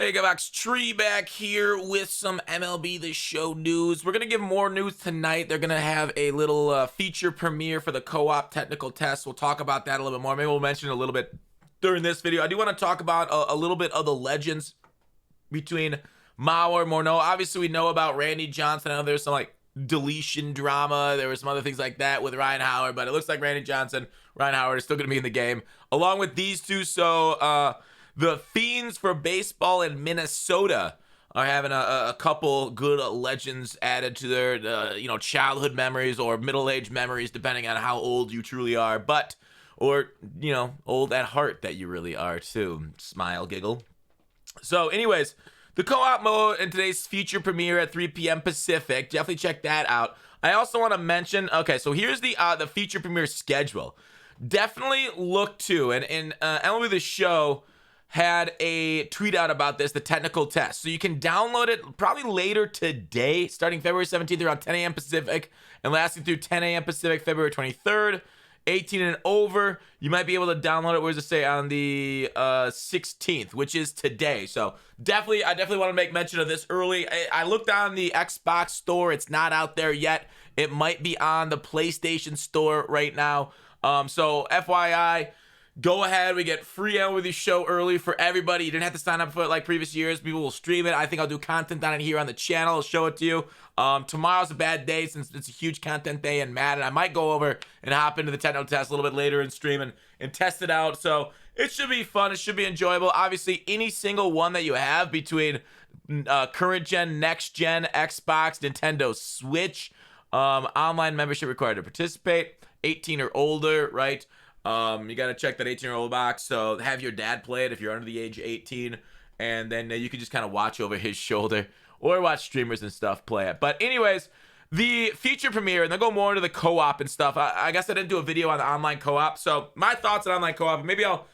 Hey, Gutfoxx, Tree back here with some MLB The Show news. We're going to give more news tonight. They're going to have a little feature premiere for the co-op technical test. We'll talk about that a little bit more. Maybe we'll mention it a little bit during this video. I do want to talk about a little bit of the legends between Mauer, Morneau. Obviously, we know about Randy Johnson. I know there's some like deletion drama. There were some other things like that with Ryan Howard, but it looks like Randy Johnson, Ryan Howard is still going to be in the game along with these two. So, the Fiends for baseball in Minnesota are having a couple good legends added to their, childhood memories or middle-aged memories, depending on how old you truly are, or old at heart that you really are too. Smile, giggle. So, anyways, the co-op mode in today's feature premiere at 3 p.m. Pacific. Definitely check that out. I also want to mention, okay, so here's the feature premiere schedule. Definitely look to, and MLB The Show had a tweet out about this, the technical test. So you can download it probably later today, starting February 17th around 10 a.m. Pacific and lasting through 10 a.m. Pacific, February 23rd. 18 and over, you might be able to download it, where does it say, on the 16th, which is today. So I definitely want to make mention of this early. I looked on the Xbox store. It's not out there yet. It might be on the PlayStation store right now. So FYI, go ahead. We get free MLB The Show early for everybody. You didn't have to sign up for it like previous years. People will stream it. I think I'll do content on it here on the channel. I'll show it to you. Tomorrow's a bad day since it's a huge content day in Madden. I might go over and hop into the technical test a little bit later and stream and test it out. So it should be fun. It should be enjoyable. Obviously, any single one that you have between current gen, next gen, Xbox, Nintendo Switch, online membership required to participate, 18 or older, right? You got to check that 18-year-old box. So have your dad play it if you're under the age of 18. And then you can just kind of watch over his shoulder or watch streamers and stuff play it. But anyways, the feature premiere, and they'll go more into the co-op and stuff. I guess I didn't do a video on the online co-op. So my thoughts on online co-op, maybe I'll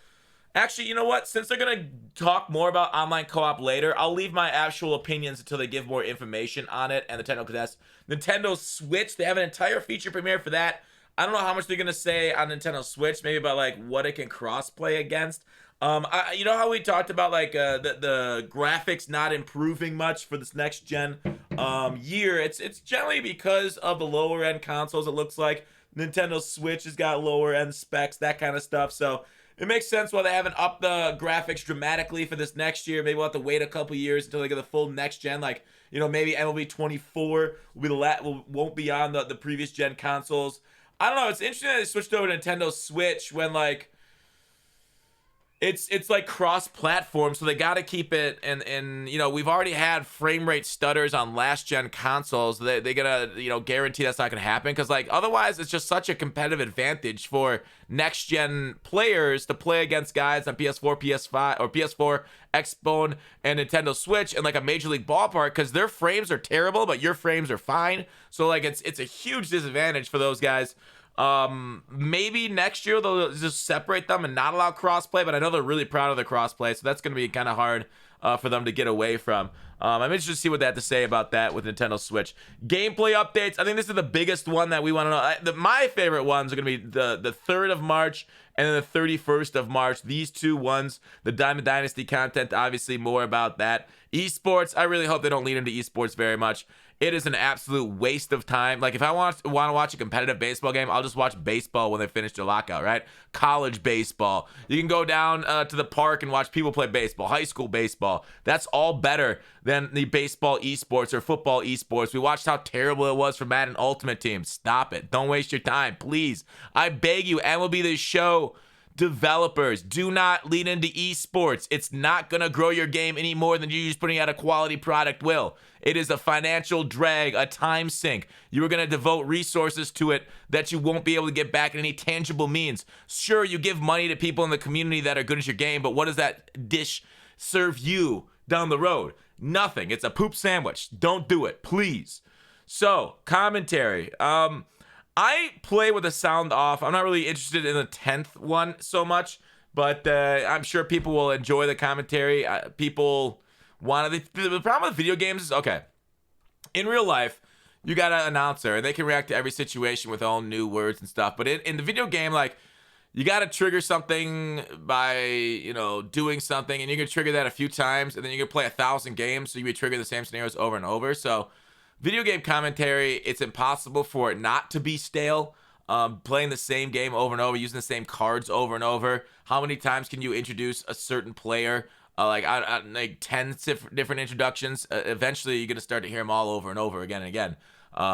actually, you know what? Since they're going to talk more about online co-op later, I'll leave my actual opinions until they give more information on it and the technical test. Nintendo Switch, they have an entire feature premiere for that. I don't know how much they're gonna say on Nintendo Switch, maybe about like what it can cross-play against. You know how we talked about like the graphics not improving much for this next gen year. It's generally because of the lower end consoles. It looks like Nintendo Switch has got lower end specs, that kind of stuff. So it makes sense why they haven't upped the graphics dramatically for this next year. Maybe we'll have to wait a couple years until they get the full next gen. Like, maybe MLB 24 will be won't be on the previous gen consoles. I don't know. It's interesting that they switched over to Nintendo Switch when like it's like cross-platform, so they got to keep it. And we've already had frame rate stutters on last gen consoles. They gotta guarantee that's not gonna happen, because like otherwise it's just such a competitive advantage for next gen players to play against guys on PS4, PS5, or PS4, Xbone, and Nintendo Switch in like a Major League ballpark, because their frames are terrible, but your frames are fine. So like it's a huge disadvantage for those guys. Maybe next year they'll just separate them and not allow crossplay, but I know they're really proud of the crossplay, so that's going to be kind of hard for them to get away from. I'm interested to see what they have to say about that with Nintendo Switch. Gameplay updates. I think this is the biggest one that we want to know. My favorite ones are going to be the 3rd of March and then the 31st of March. These two ones, the Diamond Dynasty content, obviously more about that. Esports, I really hope they don't lean into esports very much. It is an absolute waste of time. Like, if I want to watch a competitive baseball game, I'll just watch baseball when they finish their lockout, right? College baseball. You can go down to the park and watch people play baseball, high school baseball. That's all better than the baseball esports or football esports. We watched how terrible it was for Madden Ultimate Team. Stop it. Don't waste your time, please. I beg you, MLB The Show developers, do not lean into esports. It's not going to grow your game any more than you just putting out a quality product will. It is a financial drag, a time sink. You are going to devote resources to it that you won't be able to get back in any tangible means. Sure, you give money to people in the community that are good at your game, but what does that dish serve you down the road? Nothing. It's a poop sandwich. Don't do it, please. So, commentary. I play with the sound off. I'm not really interested in the 10th one so much, but I'm sure people will enjoy the commentary. People want to. The problem with video games is, okay, in real life, you got an announcer, and they can react to every situation with all new words and stuff. But in the video game, like, you got to trigger something by, you know, doing something, and you can trigger that a few times, and then you can play 1,000 games, so you can trigger the same scenarios over and over. So video game commentary, it's impossible for it not to be stale. Playing the same game over and over, using the same cards over and over. How many times can you introduce a certain player? Like 10 different introductions. Eventually, you're gonna start to hear them all over and over again and again.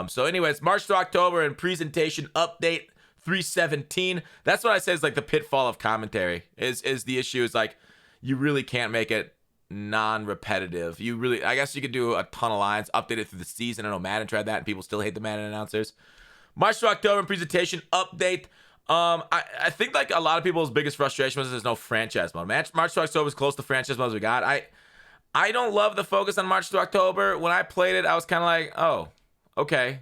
So, anyways, March to October and presentation update 317. That's what I say is like the pitfall of commentary. Is the issue is like you really can't make it non-repetitive. You really, I guess you could do a ton of lines, update it through the season. I know Madden tried that, and people still hate the Madden announcers. March to October presentation update. I think like a lot of people's biggest frustration was there's no franchise mode. March to October is close to franchise mode as we got. I don't love the focus on March to October. When I played it, I was kind of like, oh, okay.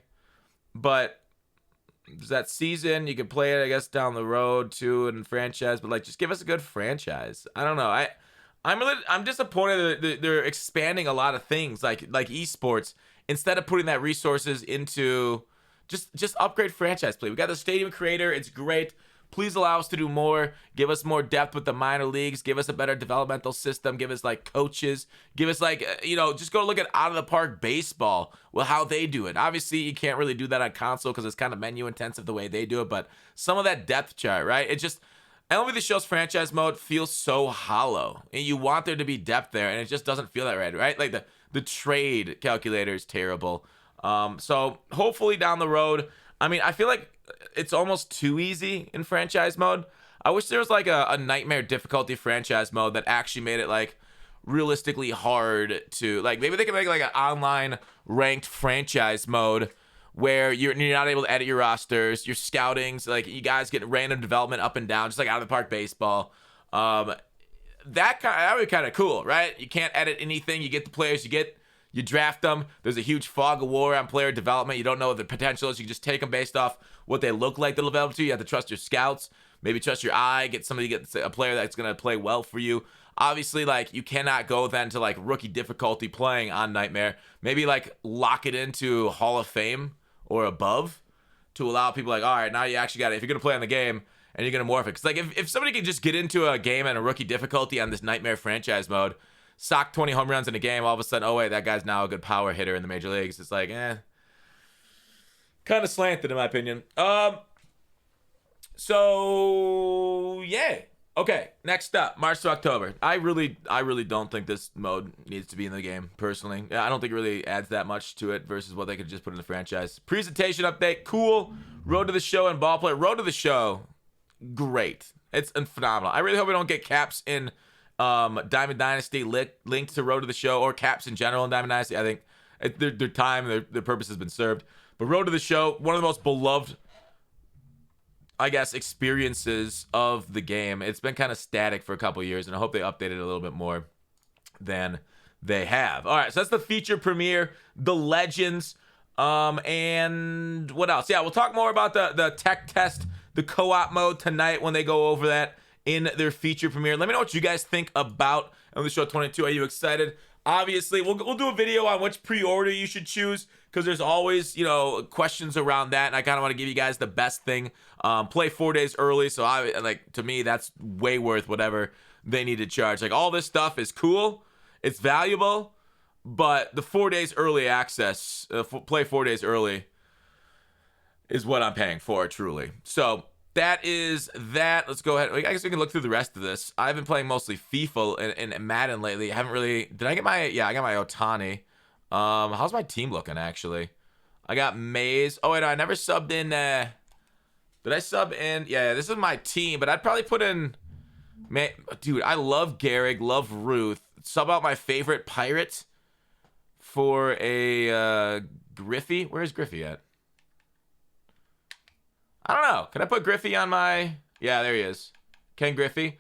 But there's that season. You can play it, I guess, down the road too, and franchise. But like, just give us a good franchise. I don't know. I'm disappointed that they're expanding a lot of things like esports instead of putting that resources into. Just upgrade franchise play. We got the stadium creator. It's great. Please allow us to do more. Give us more depth with the minor leagues. Give us a better developmental system. Give us like coaches. Give us like, you know, just go look at out of the park baseball. Well, how they do it. Obviously, you can't really do that on console because it's kind of menu intensive the way they do it. But some of that depth chart, right? It just, MLB The Show's franchise mode feels so hollow. And you want there to be depth there. And it just doesn't feel that right? Like the trade calculator is terrible. So hopefully down the road, I mean, I feel like it's almost too easy in franchise mode. I wish there was like a nightmare difficulty franchise mode that actually made it like realistically hard to like, maybe they could make like an online ranked franchise mode where you're not able to edit your rosters, your scoutings, like you guys get random development up and down, just like out of the park baseball. That would be kind of cool, right? You can't edit anything. You get the players you draft them. There's a huge fog of war on player development. You don't know what the potential is. You can just take them based off what they look like to develop to. You have to trust your scouts. Maybe trust your eye. Get a player that's going to play well for you. Obviously, like, you cannot go then to, like, rookie difficulty playing on Nightmare. Maybe, like, lock it into Hall of Fame or above to allow people, like, all right, now you actually got it. If you're going to play on the game and you're going to morph it. Because, like, if somebody can just get into a game and a rookie difficulty on this Nightmare franchise mode, sock 20 home runs in a game, all of a sudden, oh wait, that guy's now a good power hitter in the major leagues. It's like, kind of slanted in my opinion. So yeah. Okay, next up, March to October. I really don't think this mode needs to be in the game, personally. I don't think it really adds that much to it versus what they could just put in the franchise. Presentation update, cool. Road to the Show and ball play. Road to the Show, great. It's phenomenal. I really hope we don't get caps in Diamond Dynasty linked to Road to the Show, or caps in general in Diamond Dynasty. I think their time, their purpose has been served. But Road to the Show, one of the most beloved, I guess, experiences of the game. It's been kind of static for a couple years, and I hope they update it a little bit more than they have. All right, so that's the feature premiere, the Legends, and what else? Yeah, we'll talk more about the tech test, the co-op mode tonight when they go over that in their feature premiere. Let me know what you guys think about MLB The Show 22. Are you excited? Obviously, we'll do a video on which pre-order you should choose, because there's always, you know, questions around that, and I kind of want to give you guys the best thing. Play 4 days early, so to me, that's way worth whatever they need to charge. Like, all this stuff is cool, it's valuable, but the 4 days early access, play 4 days early, is what I'm paying for, truly. So that is that. Let's go ahead. I guess we can look through the rest of this. I've been playing mostly FIFA and Madden lately. I haven't really... Did I get my... Yeah, I got my Otani. How's my team looking, actually? I got Mays. Oh, wait, no, I never subbed in... Did I sub in? Yeah, this is my team, but I'd probably put in... Dude, I love Gehrig, love Ruth. Sub out my favorite pirate for a Griffey. Where's Griffey at? I don't know. Can I put Griffey on my... Yeah, there he is. Ken Griffey.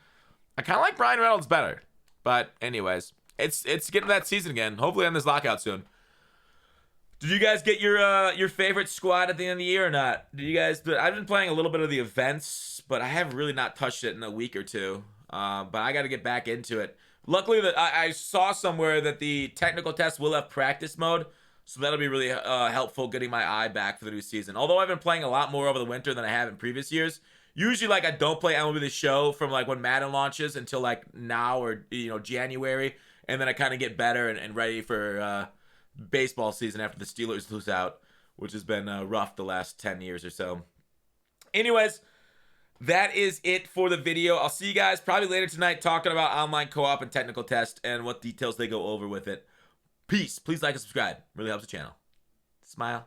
I kind of like Brian Reynolds better. But anyways, it's getting that season again. Hopefully on this lockout soon. Did you guys get your favorite squad at the end of the year or not? Did you guys... I've been playing a little bit of the events, but I have really not touched it in a week or two. But I got to get back into it. Luckily, that I saw somewhere that the technical test will have practice mode. So that'll be really helpful getting my eye back for the new season. Although I've been playing a lot more over the winter than I have in previous years, Usually, like, I don't play MLB The Show from, like, when Madden launches until, like, now or, you know, January. And then I kind of get better and ready for baseball season after the Steelers lose out, which has been rough the last 10 years or so. Anyways, that is it for the video. I'll see you guys probably later tonight talking about online co-op and technical test and what details they go over with it. Peace. Please like and subscribe. Really helps the channel. Smile.